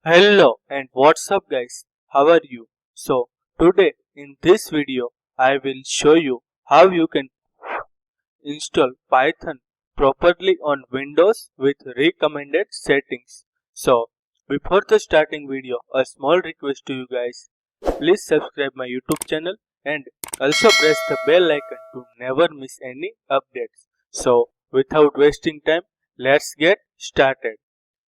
Hello and what's up guys, how are you? So today in this video I will show you how you can install Python properly on Windows with recommended settings. So before the starting video, a small request to you guys, please subscribe my YouTube channel and also press the bell icon to never miss any updates. So without wasting time, let's get started.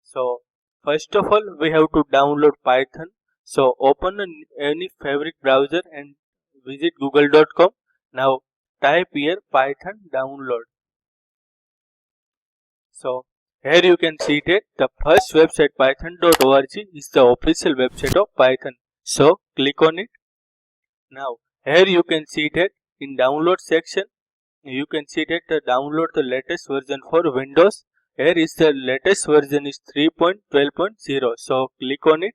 So first of all, we have to download Python. So open any favorite browser and visit google.com. Now type here Python download. So here you can see that the first website python.org is the official website of Python. So click on it. Now here you can see that in download section, you can see that the download the latest version for Windows. Here is the latest version is 3.12.0. So click on it.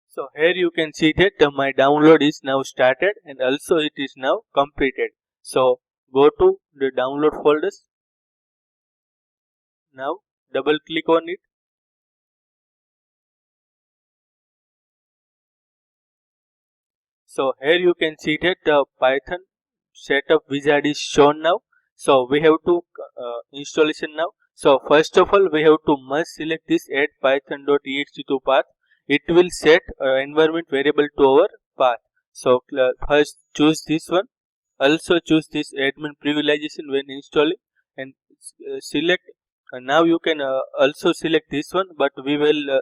So here you can see that my download is now started and also it is now completed. So go to the download folders. Now double click on it. So here you can see that the Python setup wizard is shown now. So we have to installation now. So first of all we have to must select this add python.ext to path. It will set environment variable to our path. So first choose this one. Also choose this admin privilegation when installing and select. Now you can also select this one, but we will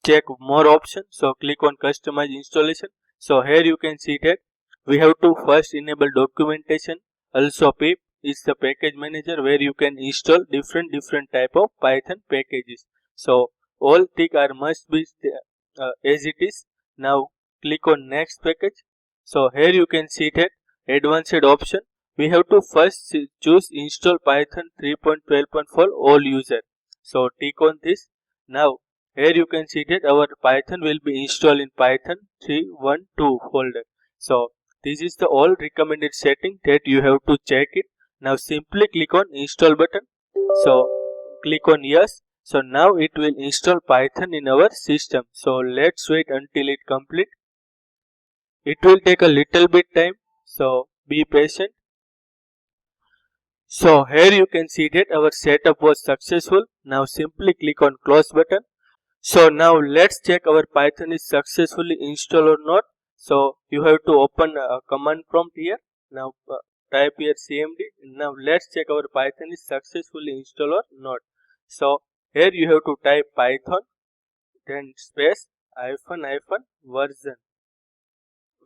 check more options. So click on customize installation. So here you can see that we have to first enable documentation. Also pip is the package manager where you can install different type of Python packages. So all tick are must be as it is. Now click on next package. So here you can see that advanced option. We have to first choose install Python 3.12.4 all user. So tick on this. Now here you can see that our Python will be installed in Python 3.1.2 folder. So this is the all recommended setting that you have to check it. Now simply click on install button. So click on yes. So now it will install Python in our system. So let's wait until it complete. It will take a little bit time. So be patient. So here you can see that our setup was successful. Now simply click on close button. So now let's check our Python is successfully installed or not. So you have to open a command prompt here. Now type here cmd. Now let's check our Python is successfully installed or not. So here you have to type Python, then space hyphen version.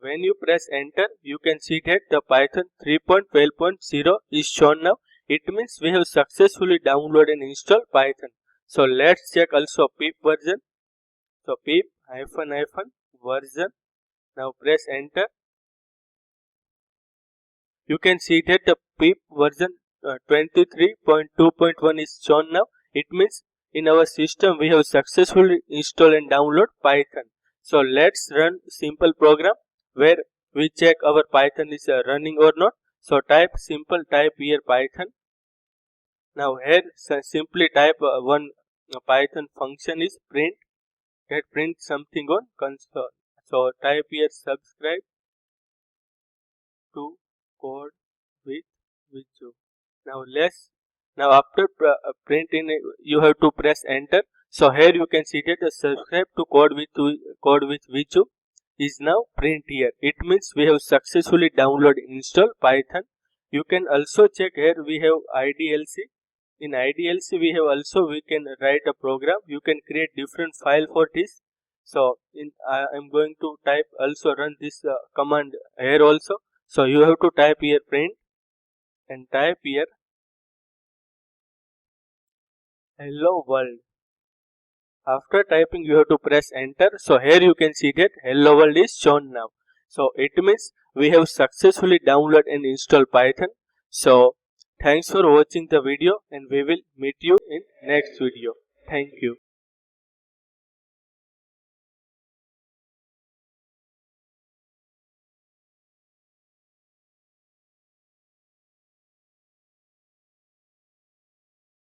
When you press enter, you can see that the Python 3.12.0 is shown now. It means we have successfully downloaded and installed Python. So let's check also pip version. So pip hyphen version. Now press enter. You can see that the pip version 23.2.1 is shown now. It means in our system we have successfully installed and download Python. So let's run simple program where we check our Python is running or not. So type here Python. Now here simply type one Python function is print. That print something on console. So type here subscribe to CodeWithViju. Now after printing you have to press enter. So here you can see that the subscribe to CodeWithViju is now print here. It means we have successfully downloaded install Python. You can also check here we have IDLC. In IDLC we can write a program. You can create different file for this. So I am going to type also run this command here also. So you have to type here print and type here hello world. After typing you have to press enter. So here you can see that hello world is shown now. So it means we have successfully downloaded and installed Python. So thanks for watching the video and we will meet you in next video. Thank you.